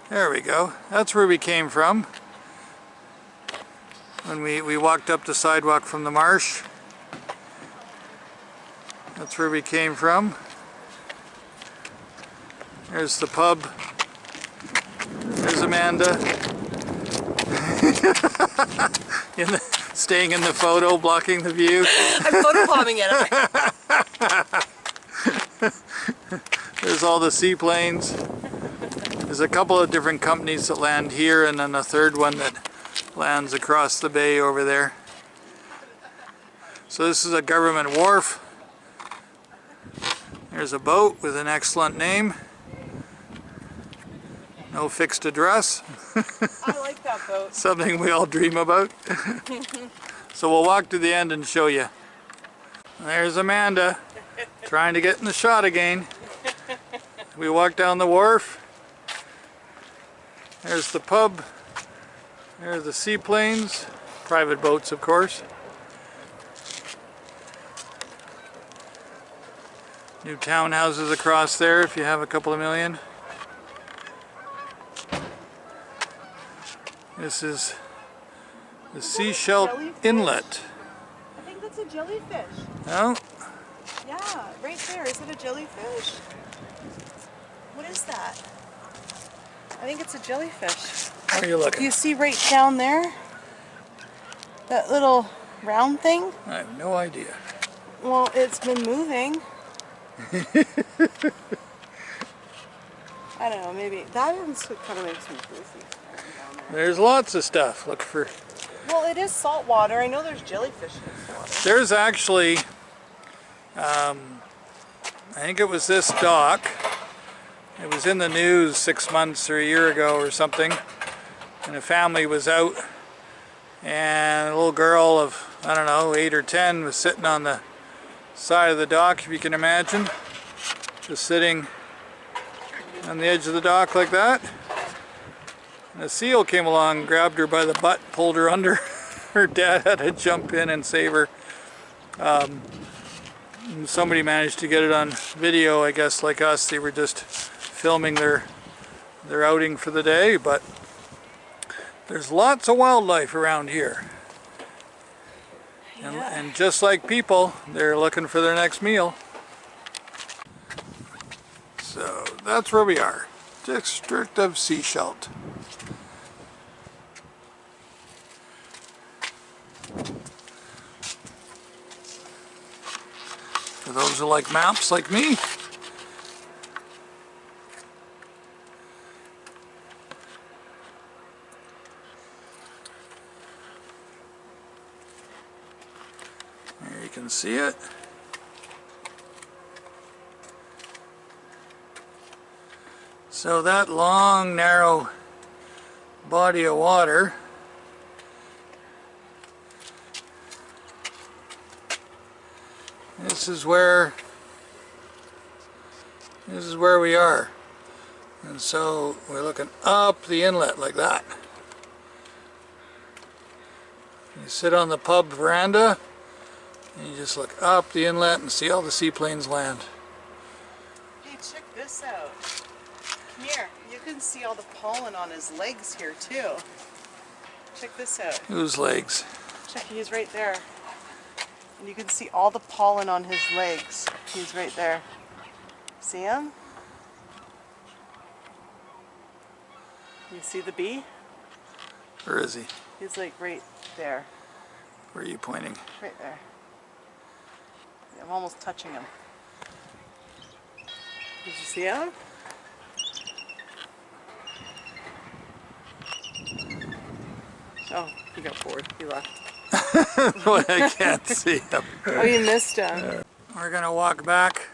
There we go. That's where we came from when we walked up the sidewalk from the marsh. That's where we came from. There's the pub. There's Amanda. Staying in the photo, blocking the view. I'm photobombing it. There's all the seaplanes. There's a couple of different companies that land here, and then a third one that lands across the bay over there. So this is a government wharf. There's a boat with an excellent name. No fixed address. I like that boat. Something we all dream about. So we'll walk to the end and show you. There's Amanda trying to get in the shot again. We walk down the wharf. There's the pub. There's the seaplanes. Private boats, of course. New townhouses across there if you have a couple of million. This is the Seashell Inlet. I think that's a jellyfish. Oh? Yeah, right there. Is it a jellyfish? What is that? I think it's a jellyfish. Where are you looking? Do you see right down there? That little round thing? I have no idea. Well, it's been moving. I don't know, maybe that one's kind of makes me goofy. There's lots of stuff. Look for... Well, it is salt water. I know there's jellyfish in this water. There's actually, I think it was this dock. It was in the news 6 months or a year ago or something. And a family was out. And a little girl of, I don't know, 8 or 10 was sitting on the side of the dock, if you can imagine. Just sitting on the edge of the dock like that. And a seal came along, grabbed her by the butt, pulled her under. Her dad had to jump in and save her. Somebody managed to get it on video, I guess, like us. They were just filming their outing for the day, but there's lots of wildlife around here. And just like people, they're looking for their next meal. So that's where we are. District of Seashell. For those who like maps like me. There you can see it. So that long, narrow body of water this is where we are. And so we're looking up the inlet like that. You sit on the pub veranda and you just look up the inlet and see all the seaplanes land. Hey, check this out. Come here. You can see all the pollen on his legs here too. Check this out. Whose legs? Check, he's right there. And you can see all the pollen on his legs. He's right there. See him? You see the bee? Where is he? He's like right there. Where are you pointing? Right there. I'm almost touching him. Did you see him? Oh, he got bored. He left. Boy, I can't see him. Oh, you missed him. We're gonna walk back.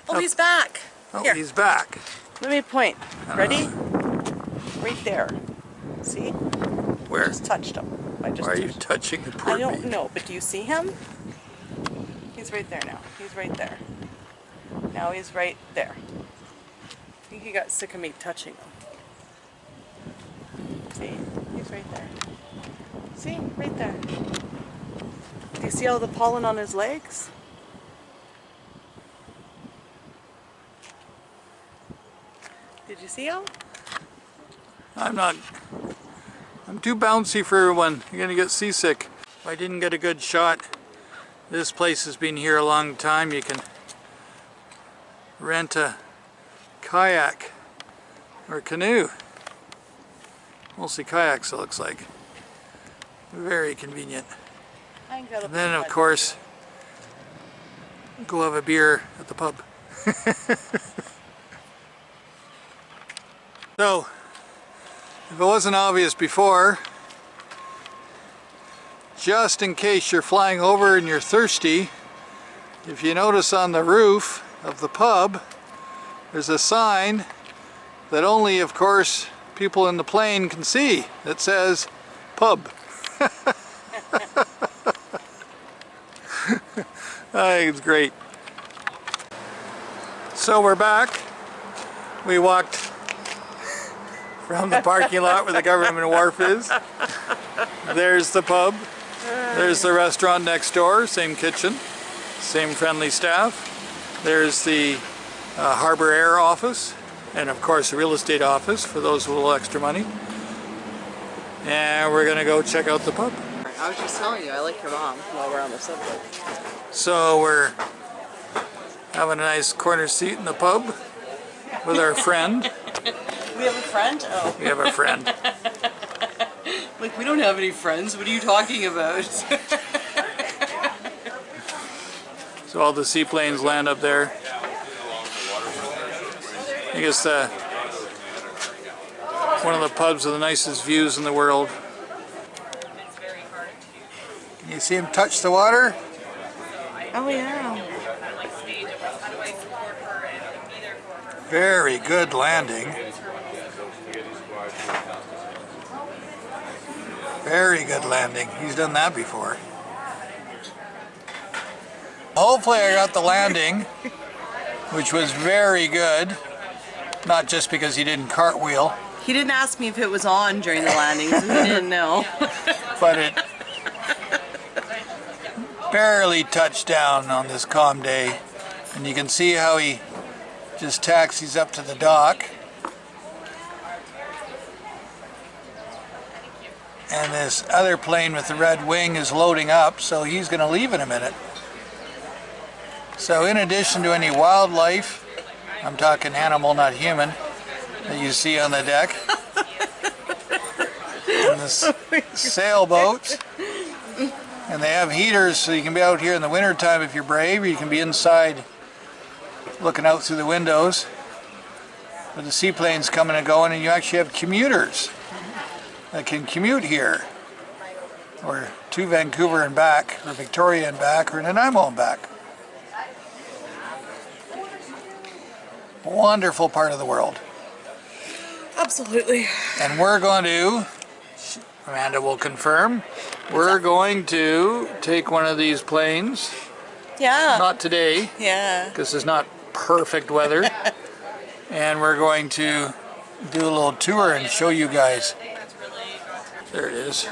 Oh, he's back. Oh, Here. he's back. Let me point. Ready? Right there. See? Where? Just touched him. Why are you touching the poor I don't bee? know, but do you see him? He's right there now. He's right there. Now he's right there. I think he got sick of me touching him. See? He's right there. See? Right there. Do you see all the pollen on his legs? Did you see him? I'm too bouncy for everyone. You're gonna get seasick. If I didn't get a good shot, this place has been here a long time. You can rent a kayak or canoe. Mostly kayaks, it looks like. Very convenient. I can And then, of course, go have a beer at the pub. So, if it wasn't obvious before, just in case you're flying over and you're thirsty, if you notice on the roof of the pub, there's a sign that only, of course, people in the plane can see that says pub. I think it's great. So we're back. We walked from the parking lot where the government wharf is. There's the pub. There's the restaurant next door, same kitchen, same friendly staff. There's the Harbor Air office, and of course the real estate office for those with a little extra money. And we're gonna go check out the pub. I was just telling you, I like your mom while we're on the subway. So we're having a nice corner seat in the pub with our friend. We have a friend? Oh. We have a friend. Like, we don't have any friends. What are you talking about? So all the seaplanes land up there. I guess one of the pubs with the nicest views in the world. Can you see him touch the water? Oh, yeah. Very good landing. Very good landing. He's done that before. Hopefully I got the landing, which was very good. Not just because he didn't cartwheel. He didn't ask me if it was on during the landing, so he didn't know. But it barely touched down on this calm day. And you can see how he just taxis up to the dock. And this other plane with the red wing is loading up, so he's going to leave in a minute. So in addition to any wildlife, I'm talking animal, not human, that you see on the deck, and this sailboat, and they have heaters so you can be out here in the winter time if you're brave, or you can be inside looking out through the windows. But the seaplanes coming and going, and you actually have commuters that can commute here, or to Vancouver and back, or Victoria and back, or Nanaimo and back. Wonderful part of the world. Absolutely. And we're going to, Amanda will confirm, we're going to take one of these planes. Yeah. Not today. Yeah. Because it's not perfect weather. And we're going to do a little tour and show you guys. There it is.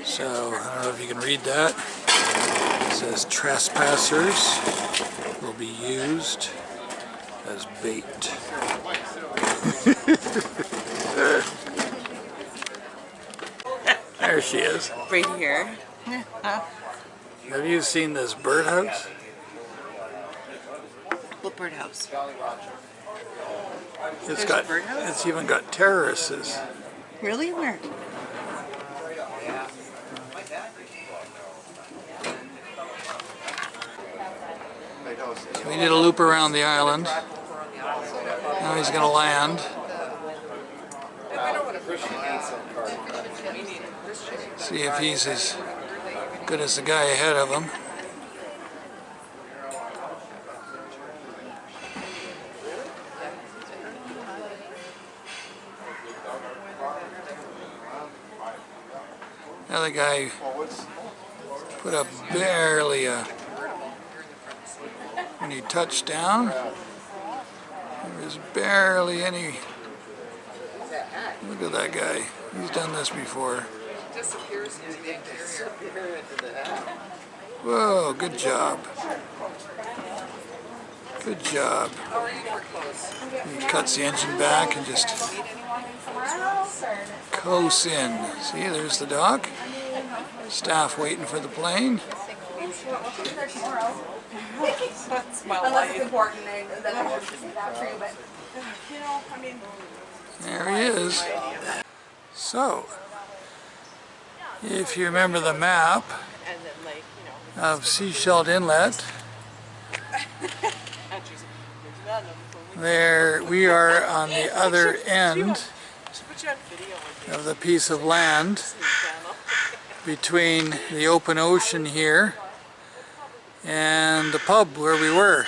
So, I don't know if you can read that. It says trespassers will be used as bait. There she is. Right here. Have you seen this birdhouse? What birdhouse? It's even got terraces. Really? Where? So we did a loop around the island. Now he's going to land. See if he's as good as the guy ahead of him. The other guy put up barely when he touched down. There was barely any. Look at that guy. He's done this before. Whoa, good job. Good job. He cuts the engine back and just coasts in. See, there's the dock. Staff waiting for the plane. Unless it's important, then I won't just that for you, but you know, I mean. There he is. So, if you remember the map of Seashell Inlet, there we are on the other end of the piece of land between the open ocean here and the pub where we were.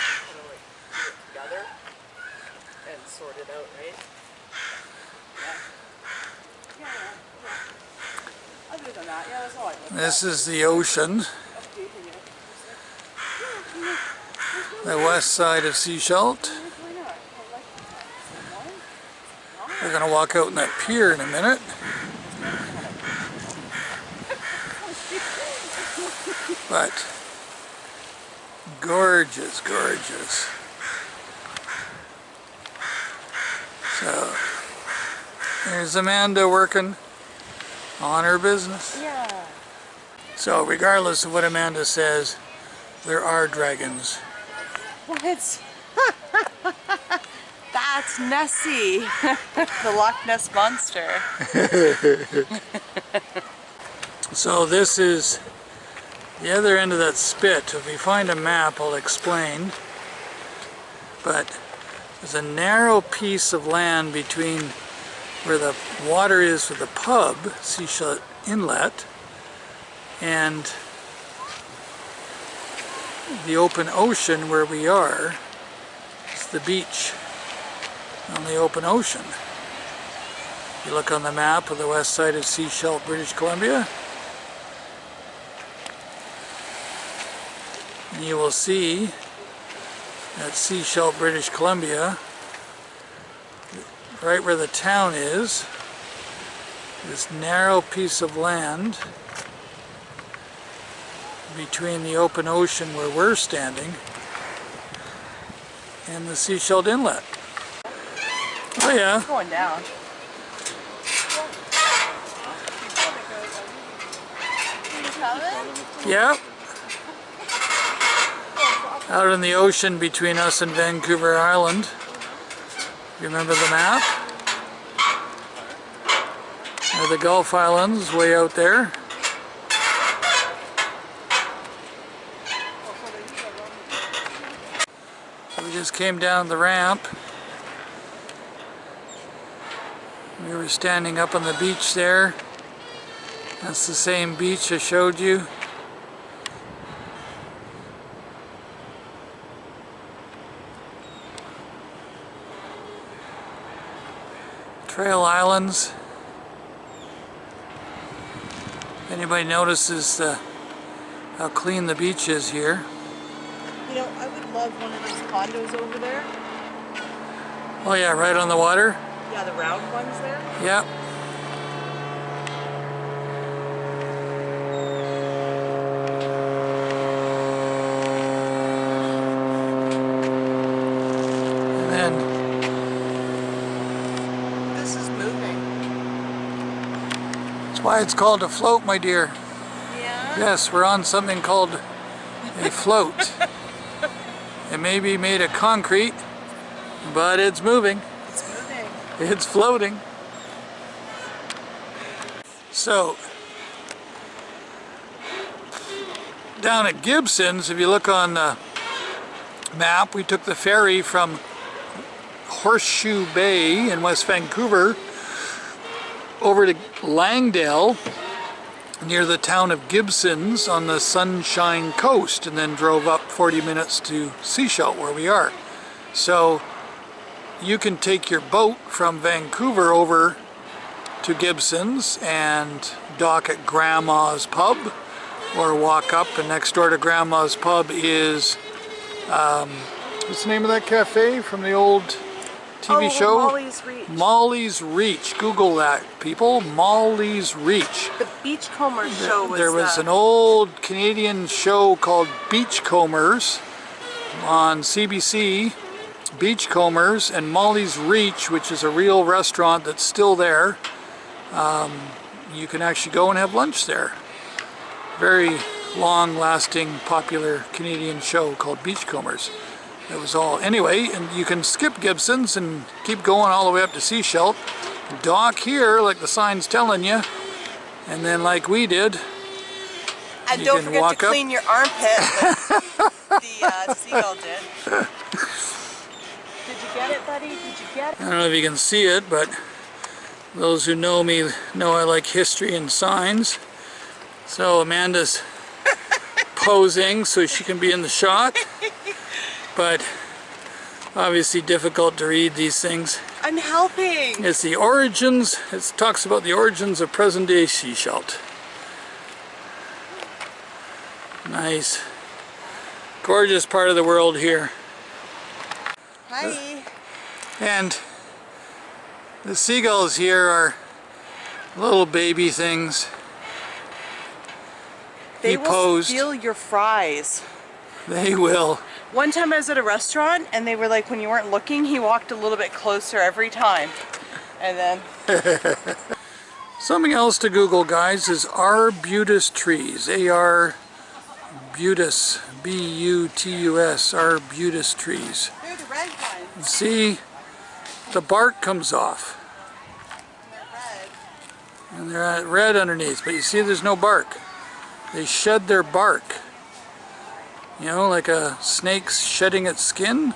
This is the ocean, the west side of Sechelt. We're going to walk out in that pier in a minute. But gorgeous, gorgeous. So there's Amanda working on her business. Yeah. So regardless of what Amanda says, there are dragons. What? That's Nessie, the Loch Ness Monster. So this is the other end of that spit. If we find a map, I'll explain. But there's a narrow piece of land between where the water is for the pub, Seashell Inlet, and the open ocean where we are. It's the beach on the open ocean. You look on the map of the west side of Seashell, British Columbia, and you will see that Seashell, British Columbia, right where the town is, this narrow piece of land between the open ocean where we're standing and the Seashell Inlet. Oh yeah. It's going down. Yep. Out in the ocean between us and Vancouver Island. Remember the map? There are the Gulf Islands way out there. So we just came down the ramp. We were standing up on the beach there. That's the same beach I showed you. Trail Islands. If anybody notices how clean the beach is here. You know, I would love one of those condos over there. Oh yeah, right on the water? Yeah, the round ones there. Yep. And then This is moving. that's why it's called a float, my dear. Yeah? Yes, we're on something called a float. It may be made of concrete, but it's moving. It's moving. It's floating. So, down at Gibson's, if you look on the map, we took the ferry from Horseshoe Bay in West Vancouver over to Langdale near the town of Gibson's on the Sunshine Coast, and then drove up 40 minutes to Sechelt where we are. So you can take your boat from Vancouver over to Gibson's and dock at Grandma's Pub, or walk up, and next door to Grandma's Pub is what's the name of that cafe from the old TV show? Molly's Reach. Molly's Reach. Google that, people. Molly's Reach. The Beachcomber show was There was an old Canadian show called Beachcombers on CBC, Beachcombers and Molly's Reach, which is a real restaurant that's still there. You can actually go and have lunch there. Very long-lasting, popular Canadian show called Beachcombers. It was all anyway, and you can skip Gibson's and keep going all the way up to Seashell. Dock here, like the sign's telling you, and then like we did. And don't forget to clean your armpit like the seagull did. Did you get it, buddy? Did you get it? I don't know if you can see it, but those who know me know I like history and signs. So Amanda's posing so she can be in the shot, but obviously difficult to read these things. I'm helping. It's the origins, it talks about the origins of present-day Sechelt. Nice. Gorgeous part of the world here. Hi. And the seagulls here are little baby things. They will steal your fries. They will. One time I was at a restaurant and they were like, when you weren't looking, he walked a little bit closer every time. And then... Something else to Google, guys, is Arbutus Trees. A-R Butus, B-U-T-U-S, Arbutus Trees. They're the red ones. See, the bark comes off. And they're red. And they're red underneath, but you see there's no bark. They shed their bark. You know, like a snake shedding its skin.